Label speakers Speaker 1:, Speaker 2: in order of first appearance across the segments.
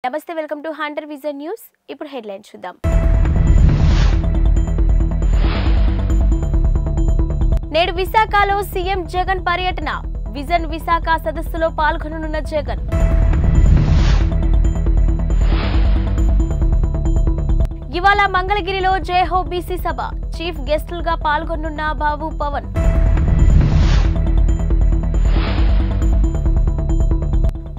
Speaker 1: నమస్తే welcome to Hunter vision news. ఇప్పుడు headlines చూద్దాం. నేడు విశాఖలో సీఎం జగన్ పర్యటన. విజన్ విశాఖ సదస్సులో పాల్గొననున్న జగన్. ఇవాళ మంగళగిరిలో జయహో బీసీ సభ. చీఫ్ గెస్టులుగా పాల్గొనున్న బాబు పవన్.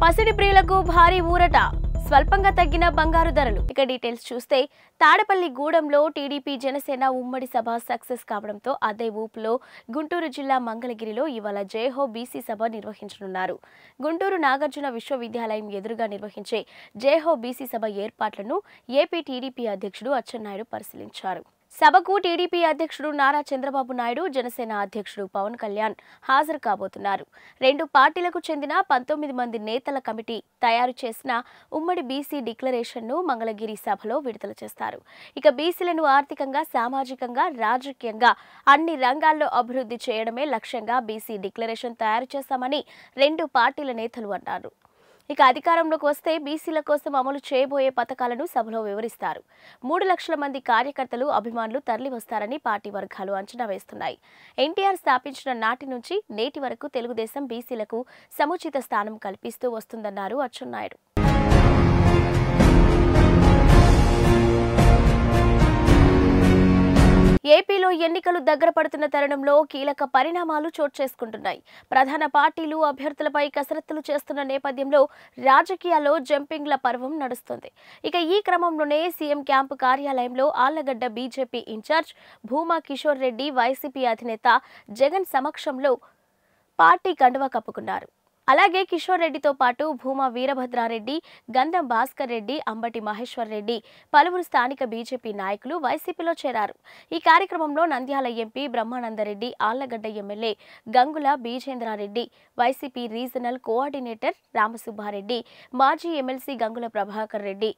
Speaker 1: పసిడి ప్రియులకు భారీ ఊరట. స్వల్పంగా తగ్గిన బంగారు ధరలు. ఇక డీటెయిల్స్ చూస్తే తాడపల్లి గూడెంలో టీడీపీ జనసేన ఉమ్మడి సభ సక్సెస్ కావడంతో అదే ఊపులో గుంటూరు జిల్లా మంగళగిరిలో ఇవాళ జయహో బీసీ సభ నిర్వహించనున్నారు. గుంటూరు నాగార్జున విశ్వవిద్యాలయం ఎదురుగా నిర్వహించే జయహో బీసీ సభ ఏర్పాట్లను ఏపీ టీడీపీ అధ్యక్షుడు అచ్చెన్నాయుడు పరిశీలించారు. సభకు టీడీపీ అధ్యక్షుడు నారా చంద్రబాబు నాయుడు, జనసేన అధ్యక్షుడు పవన్ కళ్యాణ్ హాజరు కాబోతున్నారు. రెండు పార్టీలకు చెందిన 19 మంది నేతల కమిటీ తయారు చేసిన ఉమ్మడి బీసీ డిక్లరేషన్ను మంగళగిరి సభలో విడుదల చేస్తారు. ఇక బీసీలను ఆర్థికంగా, సామాజికంగా, రాజకీయంగా అన్ని రంగాల్లో అభివృద్ధి చేయడమే లక్ష్యంగా బీసీ డిక్లరేషన్ తయారు చేశామని రెండు పార్టీల నేతలు అన్నారు. ఇక అధికారంలోకి వస్తే బీసీల కోసం అమలు చేయబోయే పథకాలను సభలో వివరిస్తారు. 3 లక్షల మంది కార్యకర్తలు, అభిమానులు తరలి వస్తారని పార్టీ వర్గాలు అంచనా వేస్తున్నాయి. ఎన్టీఆర్ స్థాపించిన నాటి నుంచి నేటి వరకు తెలుగుదేశం బీసీలకు సముచిత స్థానం కల్పిస్తూ వస్తుందన్నారు అచ్చెన్నాయుడు. ఏపీలో ఎన్నికలు దగ్గర పడుతున్న తరుణంలో కీలక పరిణామాలు చోటు చేసుకుంటున్నాయి. ప్రధాన పార్టీలు అభ్యర్థులపై కసరత్తులు చేస్తున్న నేపథ్యంలో రాజకీయాల్లో జంపింగ్ల పర్వం నడుస్తుంది. ఇక ఈ క్రమంలోనే సీఎం క్యాంపు కార్యాలయంలో Allagadda BJP incharge Bhuma Kishore Reddy, YCP అధినేత జగన్ సమక్షంలో పార్టీ కండువా కప్పుకున్నారు. అలాగే కిషోర్ రెడ్డితో పాటు భూమా వీరభద్రారెడ్డి, గంధం భాస్కర్ రెడ్డి, అంబటి మహేశ్వర్ రెడ్డి, పలువురు స్థానిక బీజేపీ నాయకులు వైసీపీలో చేరారు. ఈ కార్యక్రమంలో Nandyal MP Brahmanandareddy, Allagadda MLA Gangula Bijendrareddy, YCP regional coordinator Ramasubbareddy, మాజీ ఎమ్మెల్సీ గంగుల ప్రభాకర్ రెడ్డి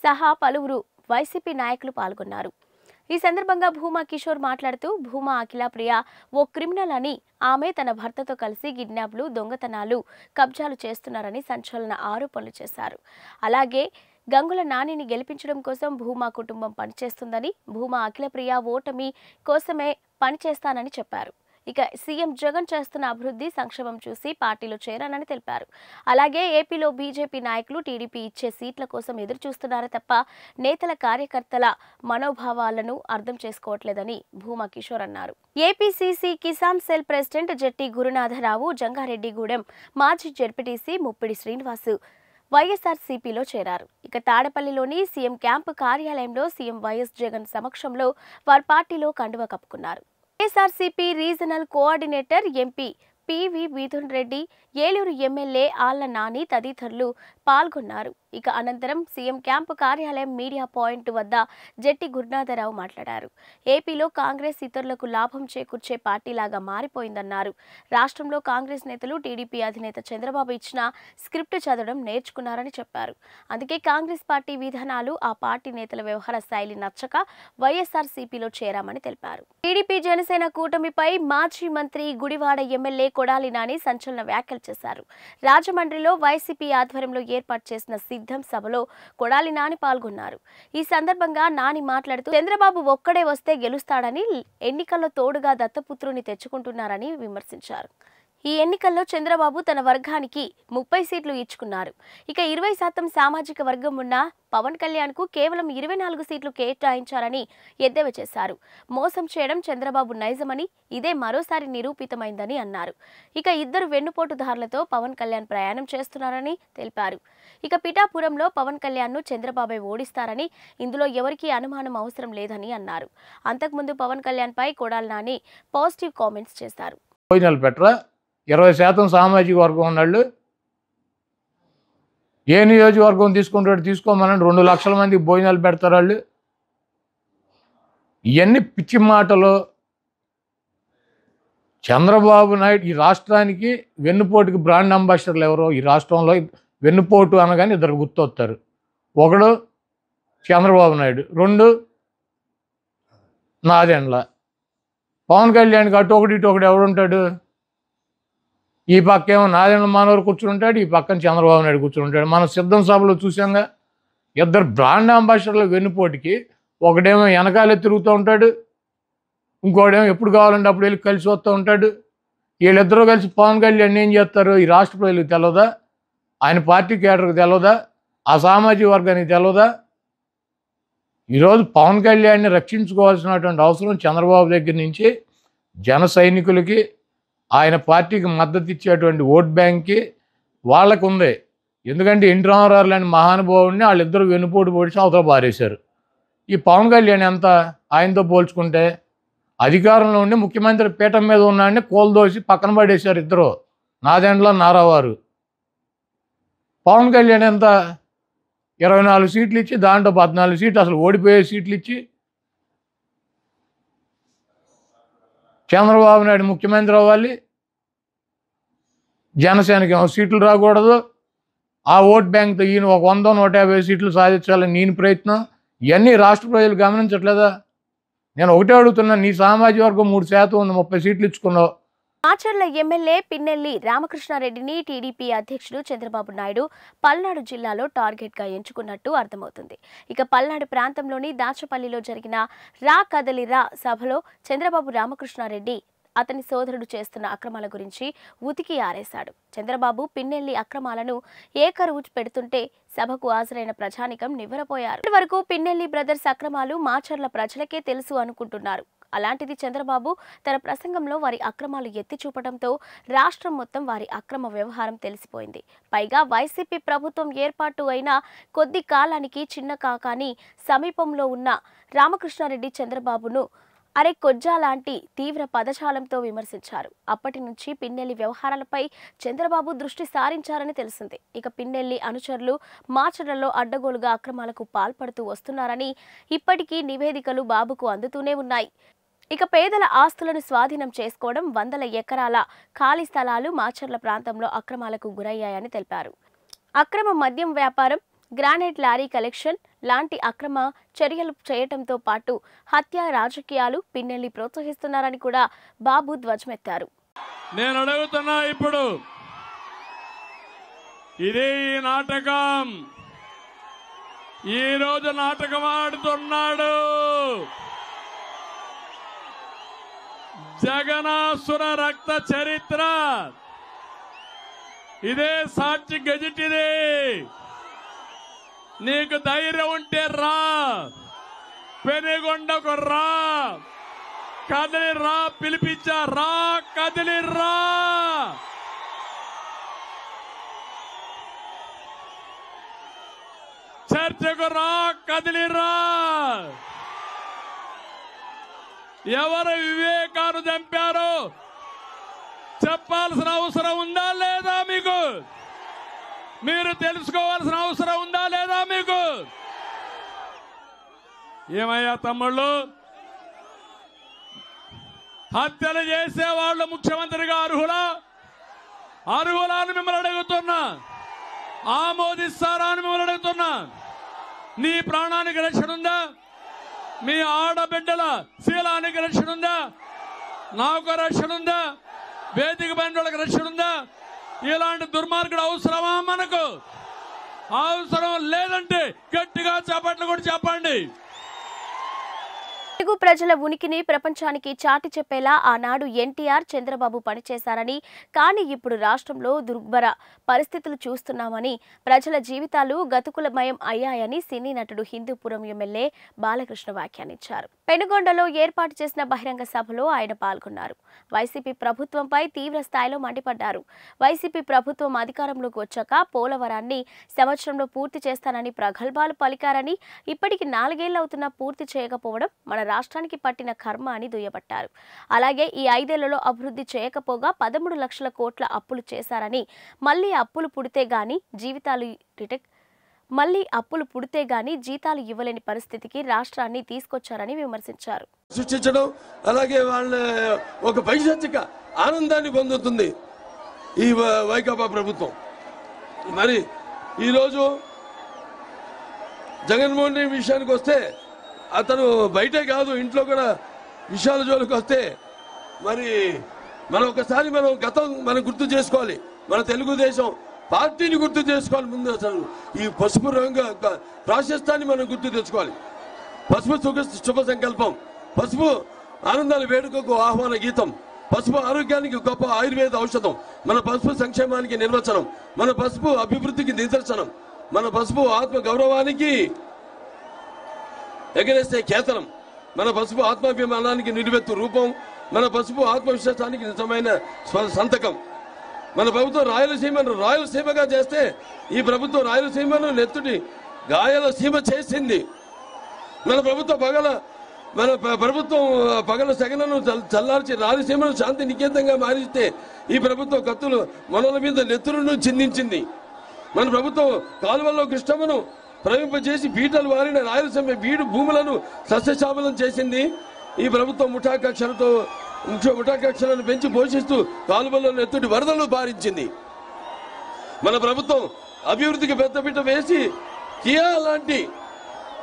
Speaker 1: సహా పలువురు వైసీపీ నాయకులు పాల్గొన్నారు. ఈ సందర్భంగా భూమా కిషోర్ మాట్లాడుతూ, భూమా అఖిలప్రియ ఓ క్రిమినల్ అని, ఆమె తన భర్తతో కలిసి కిడ్నాప్లు, దొంగతనాలు, కబ్జాలు చేస్తున్నారని సంచలన ఆరోపణలు చేశారు. అలాగే గంగుల నానిని గెలిపించడం కోసం భూమా కుటుంబం పనిచేస్తుందని, భూమా అఖిలప్రియ ఓటమి కోసమే పనిచేస్తానని చెప్పారు. ఇక సీఎం జగన్ చేస్తున్న అభివృద్ధి, సంక్షేమం చూసి పార్టీలో చేరానని తెలిపారు. అలాగే ఏపీలో బీజేపీ నాయకులు టీడీపీ ఇచ్చే సీట్ల కోసం ఎదురు చూస్తున్నారే తప్ప నేతల, కార్యకర్తల మనోభావాలను అర్థం చేసుకోవట్లేదని భూమా కిషోర్ అన్నారు. APCC Kisan cell president Jetti Gurunatharao, Jangareddygudem మాజీ జెడ్పీటీసీ ముప్పిడి శ్రీనివాసు వైఎస్ఆర్సీపీలో చేరారు. ఇక తాడపల్లిలోని సీఎం క్యాంపు కార్యాలయంలో సీఎం వైఎస్ జగన్ సమక్షంలో వారి పార్టీలో కండువా కప్పుకున్నారు. YSRCP regional coordinator MP PV Mithun Reddy, Eluru MLA Alla Nani తదితరులు పాల్గొన్నారు. ఇక అనంతరం సీఎం క్యాంపు కార్యాలయం మీడియా పాయింట్ వద్ద జెట్టి గురునాథరావు మాట్లాడారు. ఏపీలో కాంగ్రెస్ ఇతరులకు లాభం చేకూర్చే పార్టీలాగా మారిపోయిందన్నారు. రాష్ట్రంలో కాంగ్రెస్ నేతలు టీడీపీ అధినేత చంద్రబాబు ఇచ్చిన స్క్రిప్ట్ చదవడం నేర్చుకున్నారని చెప్పారు. అందుకే కాంగ్రెస్ పార్టీ విధానాలు, ఆ పార్టీ నేతల వ్యవహార శైలి నచ్చక వైఎస్ఆర్సీపీలో చేరామని తెలిపారు. టీడీపీ జనసేన కూటమిపై మాజీ మంత్రి, గుడివాడ ఎమ్మెల్యే కొడాలి నాని సంచలన వ్యాఖ్యలు చేశారు. రాజమండ్రిలో వైసీపీ ఆధ్వర్యంలో ఏర్పాటు చేసిన సిద్ధం సభలో కొడాలి నాని పాల్గొన్నారు. ఈ సందర్భంగా నాని మాట్లాడుతూ, చంద్రబాబు ఒక్కడే వస్తే గెలుస్తాడని, ఎన్నికల్లో తోడుగా దత్తపుత్రుని తెచ్చుకుంటున్నారని విమర్శించారు. ఈ ఎన్నికల్లో చంద్రబాబు తన వర్గానికి 30 సీట్లు ఇచ్చుకున్నారు. ఇక 20% సామాజిక వర్గం ఉన్న పవన్ కళ్యాణ్ కు కేవలం 24 సీట్లు కేటాయించారని ఎద్దేవా చేశారు. మోసం చేయడం చంద్రబాబు నైజమని, ఇదే మరోసారి నిరూపితమైందని అన్నారు. ఇక ఇద్దరు వెన్నుపోటుదారులతో పవన్ కళ్యాణ్ ప్రయాణం చేస్తున్నారని తెలిపారు. ఇక పిఠాపురంలో పవన్ కళ్యాణ్ ను చంద్రబాబే ఓడిస్తారని, ఇందులో ఎవరికీ అనుమానం అవసరం లేదని అన్నారు. అంతకుముందు పవన్ కళ్యాణ్ పై కొడాలి నాని పాజిటివ్ కామెంట్స్ చేశారు.
Speaker 2: 20% సామాజిక వర్గం ఉన్నాళ్ళు ఏ నియోజకవర్గం తీసుకుంటాడు తీసుకోమని 2 లక్షల మందికి భోజనాలు పెడతారు వాళ్ళు. ఇవన్నీ పిచ్చి మాటలు. చంద్రబాబు నాయుడు ఈ రాష్ట్రానికి వెన్నుపోటుకి బ్రాండ్ అంబాసిడర్లు ఎవరో ఈ రాష్ట్రంలో వెన్నుపోటు అనగానే ఇద్దరు గుర్తొస్తారు. ఒకడు చంద్రబాబు నాయుడు, 2 నాదెండ్ల. పవన్ కళ్యాణ్కి అటు ఒకటి ఇటు ఒకటి ఎవడుంటాడు? ఈ పక్కేమో నారాయణ మనోహర్ కూర్చుంటాడు, ఈ పక్కన చంద్రబాబు నాయుడు కూర్చుంటాడు. మనం సిద్ధం సభలో చూసాంగా. ఇద్దరు బ్రాండ్ అంబాసిడర్ల వెన్నుపోటుకి ఒకడేమో వెనకాలే తిరుగుతూ ఉంటాడు, ఇంకోడేమో ఎప్పుడు కావాలంటే అప్పుడు వెళ్ళి కలిసి వస్తూ ఉంటాడు. వీళ్ళిద్దరూ కలిసి పవన్ కళ్యాణ్ ఏం చేస్తారు ఈ రాష్ట్ర ప్రజలకు తెలియదా? ఆయన పార్టీ కేడర్కి తెలియదా? ఆ సామాజిక వర్గానికి తెలియదా? ఈరోజు పవన్ కళ్యాణ్ని రక్షించుకోవాల్సినటువంటి అవసరం చంద్రబాబు దగ్గర నుంచి జన సైనికులకి, ఆయన పార్టీకి మద్దతు ఇచ్చేటువంటి ఓట్ బ్యాంక్కి వాళ్ళకు ఉంది. ఎందుకంటే ఎన్టీ రామారావు లాంటి మహానుభావుడిని వాళ్ళిద్దరూ వెన్నుపోటు పొడిచి అవతల పారేశారు. ఈ పవన్ కళ్యాణ్ ఎంత ఆయనతో పోల్చుకుంటే? అధికారంలో ఉండి ముఖ్యమంత్రి పీఠం మీద ఉన్నాడని కోల్దోసి పక్కన పడేశారు ఇద్దరు, నాదెండ్ల నారావారు. పవన్ కళ్యాణ్ ఎంత 24 సీట్లు ఇచ్చి దాంట్లో 14 సీట్లు అసలు ఓడిపోయే సీట్లు ఇచ్చి, చంద్రబాబు నాయుడు ముఖ్యమంత్రి అవ్వాలి, జనసేనకి సీట్లు రాకూడదు, ఆ ఓట్ బ్యాంక్తో ఈయన ఒక 100-150 సీట్లు సాధించాలని నేను ప్రయత్నం. ఇవన్నీ రాష్ట్ర ప్రజలు గమనించట్లేదా? నేను ఒకటే అడుగుతున్నా, నీ సామాజిక వర్గం 3% ఉంది, 30 సీట్లు ఇచ్చుకున్నావు.
Speaker 1: మాచర్ల ఎమ్మెల్యే పిన్నెల్లి రామకృష్ణారెడ్డిని టీడీపీ అధ్యక్షుడు చంద్రబాబు నాయుడు పల్నాడు జిల్లాలో టార్గెట్గా ఎంచుకున్నట్టు అర్థమవుతుంది. ఇక పల్నాడు ప్రాంతంలోని దాచపల్లిలో జరిగిన రా కదలి రా సభలో చంద్రబాబు రామకృష్ణారెడ్డి అతని సోదరుడు చేస్తున్న అక్రమాల గురించి ఉతికి ఆరేశాడు. చంద్రబాబు పిన్నెల్లి అక్రమాలను ఏకరువు పెడుతుంటే సభకు హాజరైన ప్రజానికం నివ్వెరపోయారు. ఇప్పటివరకు పిన్నెల్లి బ్రదర్స్ అక్రమాలు మాచర్ల ప్రజలకే తెలుసు అనుకుంటున్నారు. అలాంటిది చంద్రబాబు తన ప్రసంగంలో వారి అక్రమాలు ఎత్తి చూపడంతో రాష్ట్రం మొత్తం వారి అక్రమ వ్యవహారం తెలిసిపోయింది. పైగా వైసీపీ ప్రభుత్వం ఏర్పాటు అయిన కొద్ది కాలానికి చిన్న కాకాని సమీపంలో ఉన్న రామకృష్ణారెడ్డి చంద్రబాబును అరే కొజ్జా లాంటి తీవ్ర పదజాలంతో విమర్శించారు. అప్పటి నుంచి పిన్నెల్లి వ్యవహారాలపై చంద్రబాబు దృష్టి సారించారని తెలిసింది. ఇక పిన్నెల్లి అనుచరులు మాచర్లలో అడ్డగోలుగా అక్రమాలకు పాల్పడుతూ వస్తున్నారని ఇప్పటికీ నివేదికలు బాబుకు అందుతూనే ఉన్నాయి. ఇక పేదల ఆస్తులను స్వాధీనం చేసుకోవడం, 100 ఎకరాల ఖాళీ స్థలాలు మాచర్ల ప్రాంతంలో అక్రమాలకు గురయ్యాయని తెలిపారు. అక్రమ మద్యం వ్యాపారం, గ్రానైట్ లారీ కలెక్షన్ లాంటి అక్రమ చర్యలు చేయటంతో పాటు హత్య రాజకీయాలు పిన్నెల్లి ప్రోత్సహిస్తున్నారని కూడా బాబు ధ్వజమెత్తారు.
Speaker 3: నేను అడుగుతున్నా, ఇప్పుడు ఇదే నాటకం, ఈ రోజు నాటకం ఆడుతున్నాడు. జగనాసుర రక్త చరిత్ర ఇదే, సాక్షి గెజిట్ ఇదే. నీకు ధైర్యం ఉంటే రా, పెనుగొండకు రా, కదిలి రా, పిలిపించా రా, కదిలి రా. చర్చకు రా, కదిలి రా. ఎవరు వివేకాన్ని చంపారో చెప్పాల్సిన అవసరం ఉందా లేదా మీకు? మీరు తెలుసుకోవాల్సిన అవసరం ఉందా లేదా మీకు? ఏమయ్యా తమ్ముళ్ళు, హత్యలు చేసే వాళ్ళు ముఖ్యమంత్రిగా అర్హులా? అర్హులా అని మిమ్మల్ని అడుగుతున్నా. ఆమోదిస్తారా అని మిమ్మల్ని అడుగుతున్నా. నీ ప్రాణానికి రక్షణ ఉందా? మీ ఆడబిడ్డల శీలానికి రక్షణ ఉందా? నాకు రక్షణ ఉందా? వేదిక పైన వాళ్ళకి రక్షణ ఉందా? ఇలాంటి దుర్మార్గుడు అవసరమా మనకు? అవసరం లేదంటే గట్టిగా చప్పట్లు కూడా చెప్పండి.
Speaker 1: తెలుగు ప్రజల ఉనికిని ప్రపంచానికి చాటి చెప్పేలా ఆనాడు ఎన్టీఆర్, చంద్రబాబు పనిచేశారని, కానీ ఇప్పుడు రాష్ట్రంలో దుర్భర పరిస్థితులు చూస్తున్నామని, ప్రజల జీవితాలు గతుకులమయం అయ్యాయని సినీ నటుడు హిందూపురం ఎమ్మెల్యే బాలకృష్ణ వ్యాఖ్యానించారు. పెనుగొండలో ఏర్పాటు చేసిన బహిరంగ సభలో ఆయన పాల్గొన్నారు. వైసీపీ ప్రభుత్వంపై తీవ్ర స్థాయిలో మండిపడ్డారు. వైసీపీ ప్రభుత్వం అధికారంలోకి వచ్చాక పోలవరాన్ని సంవత్సరంలో పూర్తి చేస్తానని ప్రగల్భాలు పలికారని, ఇప్పటికి 4 ఏళ్లు అవుతున్నా పూర్తి చేయకపోవడం మన రాష్ట్రానికి పట్టిన కర్మ అని దుయ్యబట్టారు. అలాగే ఈ 5 ఏళ్లలో అభివృద్ధి చేయకపోగా 13 లక్షల కోట్ల అప్పులు చేశారని, మళ్లీ అప్పులు పుడితే గాని జీతాలు ఇవ్వలేని పరిస్థితికి రాష్ట్రాన్ని తీసుకొచ్చారని విమర్శించారు.
Speaker 4: సృష్టించడం, అలాగే వాళ్ళ ఒక పైశాచిక ఆనందాన్ని పొందుతుంది ఈ వైకాపా ప్రభుత్వం. మరి ఈరోజు జగన్మోహన్ రెడ్డి విషయానికి వస్తే, అతను బయటే కాదు ఇంట్లో కూడా విషయాల జోలికి వస్తే, మరి మనం ఒకసారి గతం మనం గుర్తు చేసుకోవాలి. మన తెలుగుదేశం పార్టీని గుర్తు చేసుకోవాలి. ముందు అసలు ఈ పసుపు రంగు ప్రాశస్తాన్ని మనం గుర్తు తెచ్చుకోవాలి. పసుపు శుభ సంకల్పం, పసుపు ఆనందాల వేడుకకు ఆహ్వాన గీతం, పసుపు ఆరోగ్యానికి గొప్ప ఆయుర్వేద ఔషధం, మన పసుపు సంక్షేమానికి నిర్వచనం, మన పసుపు అభివృద్ధికి నిదర్శనం, మన పసుపు ఆత్మ గౌరవానికి ఎగరేసే కేతనం, మన పసుపు ఆత్మాభిమానానికి నిలువెత్తు రూపం, మన పసుపు ఆత్మవిశ్వాసానికి నిజమైన సంతకం. మన ప్రభుత్వం రాయలసీమను రాయలసీమగా చేస్తే ఈ ప్రభుత్వం రాయలసీమను నెత్తుటి గాయాల సీమ చేసింది. మన ప్రభుత్వం పగల సెగలను చల్లార్చి రాయలసీమను శాంతి నికేతంగా మారిస్తే ఈ ప్రభుత్వం కత్తులు మొనల మీద నెత్తులను చిందించింది. మన ప్రభుత్వం కాలువల్లో కృష్ణమ్మను ప్రవహింపజేసి బీటలు వారిన రాయలసీమ బీడు భూములను సస్యశామలం చేసింది. ఈ ప్రభుత్వం ముఠాకక్షలను పెంచి పోషిస్తూ కాలువల్లో నెత్తుటి వరదలు బారించింది. మన ప్రభుత్వం అభివృద్ధికి పెద్దపీట వేసి కియా లాంటి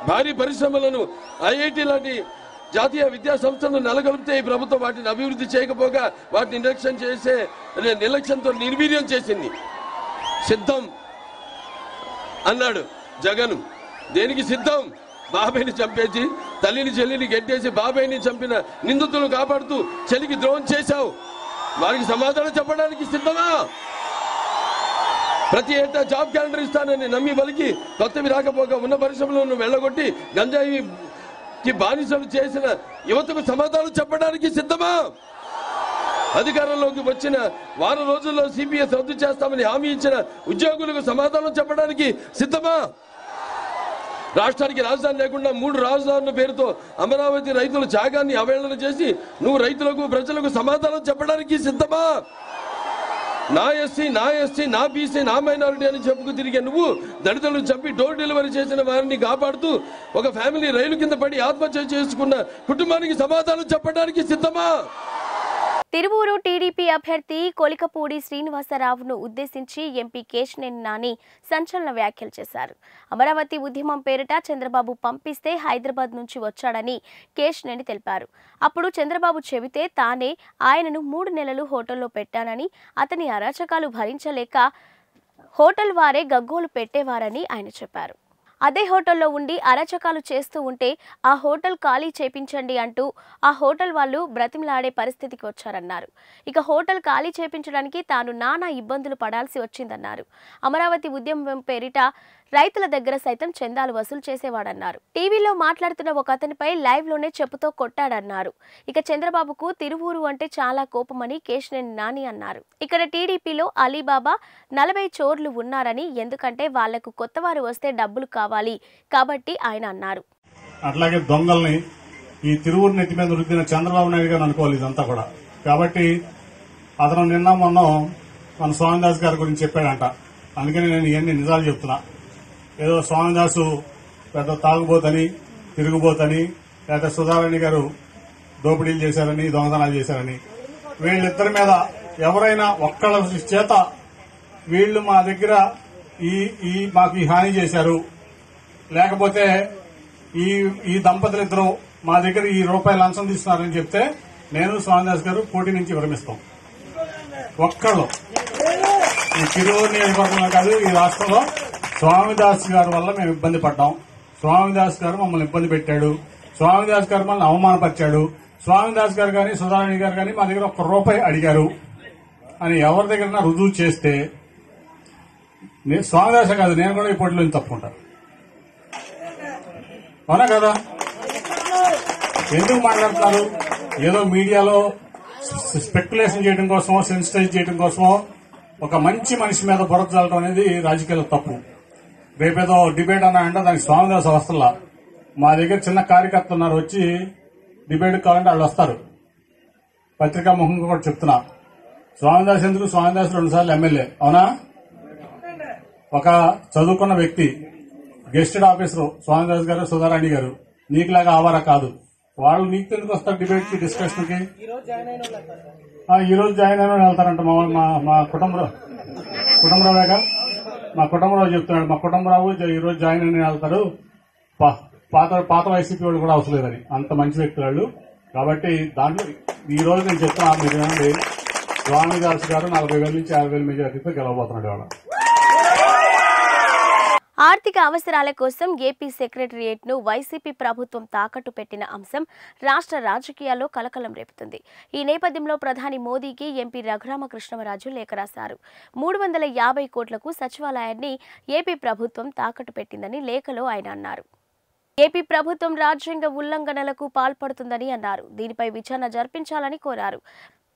Speaker 4: భారీ పరిశ్రమలను, ఐఐటి లాంటి జాతీయ విద్యా సంస్థలను నెలకొల్పితే ఈ ప్రభుత్వం వాటిని అభివృద్ధి చేయకపోగా వాటిని నిర్లక్ష్యంతో నిర్వీర్యం చేసింది. సిద్ధం అన్నాడు జగన్. దేనికి సిద్ధం? బాబాయిని చంపేసి తల్లిని చెల్లిని గెట్టేసి బాబాయిని చంపిన నిందితులను కాపాడుతూ చెల్లికి ద్రోహం చేశావు. వారికి సమాధానం చెప్పడానికి సిద్ధమా? ప్రతి ఏటా జాబ్ క్యాలెండర్ ఇస్తానని నమ్మి బలికి కొత్తవి రాకపోగా ఉన్న పరిశ్రమలను వెళ్ళగొట్టి గంజాయికి బానిసలు చేసిన యువతకు సమాధానం చెప్పడానికి సిద్ధమా? అధికారంలోకి వచ్చిన వారం రోజుల్లో సిపిఎస్ రద్దు చేస్తామని హామీ ఇచ్చిన ఉద్యోగులకు సమాధానం చెప్పడానికి సిద్ధమా? రాష్ట్రానికి రాజధాని లేకుండా 3 రాజధానుల పేరుతో అమరావతి రైతుల త్యాగాన్ని అవహేళన చేసి నువ్వు రైతులకు ప్రజలకు సమాధానం చెప్పడానికి సిద్ధమా? నా ఎస్సీ, నా బీసీ, నా మైనారిటీ అని చెప్పుకు తిరిగే నువ్వు దళితులను చంపి డోర్ డెలివరీ చేసిన వారిని కాపాడుతూ ఒక ఫ్యామిలీ రైలు కింద పడి ఆత్మహత్య చేసుకున్న కుటుంబానికి సమాధానం చెప్పడానికి సిద్ధమా?
Speaker 1: తిరువూరు టీడీపీ అభ్యర్థి కొలికపూడి శ్రీనివాసరావును ఉద్దేశించి ఎంపీ కేశినేని నాని సంచలన వ్యాఖ్యలు చేశారు. అమరావతి ఉద్యమం పేరిట చంద్రబాబు పంపిస్తే హైదరాబాద్ నుంచి వచ్చాడని కేశినేని తెలిపారు. అప్పుడు చంద్రబాబు చెబితే తానే ఆయనను 3 నెలలు హోటల్లో పెట్టానని, అతని అరాచకాలు భరించలేక హోటల్ వారే గగ్గోలు పెట్టేవారని ఆయన చెప్పారు. అదే హోటల్లో ఉండి అరాచకాలు చేస్తూ ఉంటే ఆ హోటల్ ఖాళీ చేపించండి అంటూ ఆ హోటల్ వాళ్ళు బ్రతిమలాడే పరిస్థితికి వచ్చారన్నారు. ఇక హోటల్ ఖాళీ చేపించడానికి తాను నానా ఇబ్బందులు పడాల్సి వచ్చిందన్నారు. అమరావతి ఉద్యమం పేరిట రైతుల దగ్గర సైతం చందాలు వసూలు చేసేవాడన్నారు. టీవీలో మాట్లాడుతున్న ఒక అతనిపై లైవ్ లోనే చెప్పుతో కొట్టాడన్నారు. ఇక చంద్రబాబుకు తిరువూరు అంటే చాలా కోపమని కేశినేని నాని అన్నారు. ఇక్కడ టీడీపీలో అలీబాబా 40 చోర్లు ఉన్నారని, ఎందుకంటే వాళ్లకు కొత్తవారు వస్తే డబ్బులు కావాలి కాబట్టి ఆయన అన్నారు.
Speaker 5: అట్లాగే దొంగల్ని ఈ తిరువూరు నెత్తి మీద రుద్దిన చంద్రబాబు నాయుడు గారు అనుకోవాలి ఇదంతా కూడా. కాబట్టి అతను నిన్న మొన్న మన స్వామిదాస్ గారి గురించి చెప్పాడంట. అందుకని నేను ఇవన్నీ నిజాలు చెప్తున్నా. ఏదో స్వామిదాసు పెద్ద తాగుబోతని, తిరుగుబోతని, లేకపోతే సుధారాణి గారు దోపిడీలు చేశారని, దొంగతనాలు చేశారని, వీళ్ళిద్దరి మీద ఎవరైనా ఒక్కళ్ళ చేత వీళ్ళు మా దగ్గర మాకు ఈ హాని చేశారు, లేకపోతే ఈ దంపతులిద్దరూ మా దగ్గర ఈ రూపాయలు లంచం తీసుకున్నారని చెప్తే నేను స్వామిదాస్ గారు పోటీ నుంచి విరమిస్తాం. ఒక్కళ్ళు ఈ తిరువూరు నియోజకవర్గంలో కాదు, ఈ రాష్ట్రంలో స్వామిదాస్ గారి వల్ల మేము ఇబ్బంది పడ్డాం. స్వామిదాస్ గారు మమ్మల్ని ఇబ్బంది పెట్టాడు. స్వామిదాస్ గారు మమ్మల్ని అవమానపరిచాడు. స్వామిదాస్ గారు కానీ సుధారాణి గారు కానీ మా దగ్గర 1 రూపాయి అడిగారు అని ఎవరి దగ్గర రుజువు చేస్తే స్వామిదాస కాదు, నేను కూడా ఈ పోటీలో తప్పుకుంటాను. అవునా కదా? ఎందుకు మాట్లాడుతున్నారు? ఏదో మీడియాలో స్పెక్యులేషన్ చేయడం కోసమో, సెన్సిటైజ్ చేయడం కోసమో ఒక మంచి మనిషి మీద బురద చల్లడం అనేది రాజకీయాల్లో తప్పు. రేపేదో డిబేట్ అన్నా అంటే దానికి స్వామిదాస్ అవసరంలా. మా దగ్గర చిన్న కార్యకర్త ఉన్నారు, వచ్చి డిబేట్ కావాలంటే వాళ్ళు వస్తారు. పత్రికా ముఖంగా కూడా చెప్తున్నా. స్వామిదాస్ ఎందుకు? స్వామిదాస్ 2 సార్లు ఎమ్మెల్యే. అవునా? ఒక చదువుకున్న వ్యక్తి, గెస్టెడ్ ఆఫీసర్ స్వామిదాస్ గారు, సుధారాణి గారు. నీకులాగా ఆవారా కాదు. వాళ్ళు నీకు ఎందుకు వస్తారు డిబేట్ కి, డిస్కషన్ కి? ఈ రోజు జాయిన్ అయిన వెళ్తారంట. మా కుటుంబరావుగా మా కుటుంబరావు చెప్తున్నాడు. మా కుటుంబరావు ఈ రోజు జాయిన్ అయిన వెళ్తారు. పాత వైసీపీ వాళ్ళు కూడా అవసరం లేదని. అంత మంచి వ్యక్తులు వాళ్ళు. కాబట్టి దాంట్లో ఈ రోజు నేను చెప్తున్నా, మీరు ఏమండి, స్వామిదాస్ గారు 40,000 నుంచి 50,000 మెజారిటీతో గెలవబోతున్నాడు. వాళ్ళ
Speaker 1: ఆర్థిక అవసరాల కోసం ఏపీ సెక్రటరియేట్ను వైసీపీ ప్రభుత్వం తాకట్టు పెట్టిన అంశం రాష్ట్ర రాజకీయాల్లో కలకలం రేపుతుంది. ఈ నేపథ్యంలో ప్రధాని మోదీకి ఎంపీ రఘురామకృష్ణరాజు లేఖ రాశారు. 350 కోట్లకు సచివాలయాన్ని ఏపీ ప్రభుత్వం తాకట్టు పెట్టిందని లేఖలో ఆయన అన్నారు. ఏపీ ప్రభుత్వం రాజ్యాంగ ఉల్లంఘనలకు పాల్పడుతుందని అన్నారు. దీనిపై విచారణ జరిపించాలని కోరారు.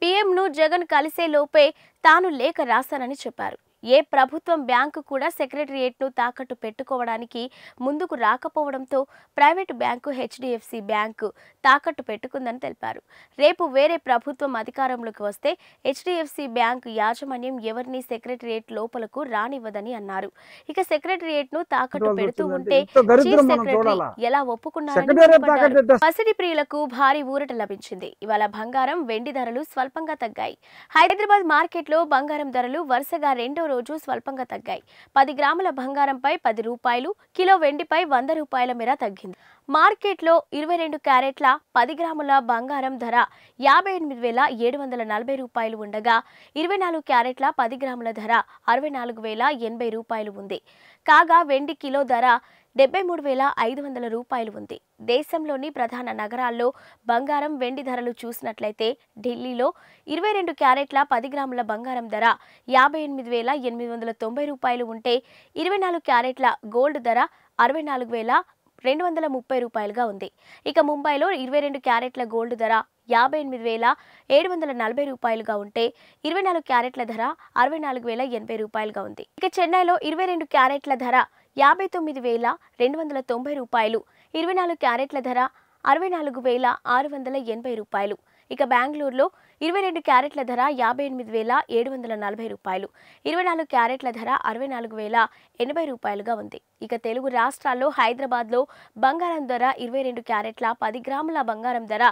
Speaker 1: పీఎంను జగన్ కలిసే లోపే తాను లేఖ రాశానని చెప్పారు. ఏ ప్రభుత్వం బ్యాంకు కూడా సెక్రటరియేట్ను తాకట్టు పెట్టుకోవడానికి ముందుకు రాకపోవడంతో ప్రైవేటు బ్యాంకు హెచ్డిఎఫ్సి బ్యాంకు తాకట్టు పెట్టుకుందని తెలిపారు. రేపు వేరే ప్రభుత్వం అధికారంలోకి వస్తే హెచ్డిఎఫ్సి బ్యాంకు యాజమాన్యం ఎవరిని సెక్రటరియేట్ లోపలకు రానివ్వదని అన్నారు. ఇక సెక్రటరియేట్ను తాకట్టు పెడుతూ ఉంటే చీఫ్ సెక్రటరీ ఎలా ఒప్పుకున్నారని పసిడి ప్రియులకు భారీ ఊరట లభించింది. ఇవాళ బంగారం, వెండి ధరలు స్వల్పంగా తగ్గాయి. హైదరాబాద్ మార్కెట్లో బంగారం ధరలు వరుసగా రెండో రోజు స్వల్పంగా తగ్గాయి. 10 గ్రాముల బంగారంపై 10 రూపాయలు, కిలో వెండిపై 100 రూపాయల మేర తగ్గింది. మార్కెట్లో 22 క్యారెట్ల 10 గ్రాముల బంగారం ధర 58,740 రూపాయలు ఉండగా 24 క్యారెట్ల 10 గ్రాముల ధర 64,080 రూపాయలు ఉంది. కాగా వెండి కిలో ధర 73,500 రూపాయలు ఉంది. దేశంలోని ప్రధాన నగరాల్లో బంగారం, వెండి ధరలు చూసినట్లయితే ఢిల్లీలో 22 క్యారెట్ల 10 గ్రాముల బంగారం ధర 58,890 రూపాయలు ఉంటే 24 క్యారెట్ల గోల్డ్ ధర 64,230 రూపాయలుగా ఉంది. ఇక ముంబైలో 22 క్యారెట్ల గోల్డ్ ధర 58,740 రూపాయలుగా ఉంటే 24 క్యారెట్ల ధర 64,080 రూపాయలుగా ఉంది. ఇక చెన్నైలో 22 క్యారెట్ల ధర 59,290 రూపాయలు, 24 క్యారెట్ల ధర 64,680 రూపాయలు. ఇక బెంగళూరులో 22 క్యారెట్ల ధర 58,740 రూపాయలు, 24 క్యారెట్ల ధర 64,080 రూపాయలుగా ఉంది. ఇక తెలుగు రాష్ట్రాల్లో హైదరాబాద్లో బంగారం ధర 22 క్యారెట్ల 10 గ్రాముల బంగారం ధర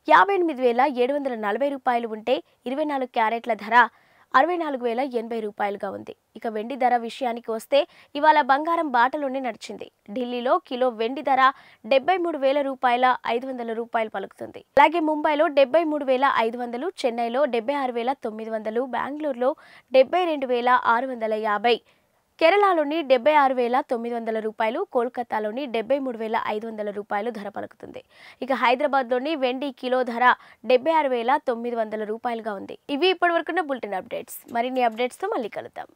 Speaker 1: 58,740 రూపాయలు ఉంటే 24 క్యారెట్ల ధర 64,080 రూపాయలుగా ఉంది. ఇక వెండి ధర విషయానికి వస్తే ఇవాళ బంగారం బాటలోనే నడిచింది. ఢిల్లీలో కిలో వెండి ధర 73,000 రూపాయల 500 రూపాయలు పలుకుతుంది. అలాగే ముంబైలో 73,500, చెన్నైలో 76,900, బెంగళూరులో 72,650, కేరళలోని 76,900 రూపాయలు, కోల్కతాలోని 73,500 రూపాయలు ధర పలుకుతుంది. ఇక హైదరాబాద్లోని వెండి కిలో ధర 76,900 రూపాయలుగా ఉంది. ఇవి ఇప్పటివరకున్న బులెటిన్ అప్డేట్స్. మరిన్ని అప్డేట్స్తో మళ్ళీ కలుద్దాం.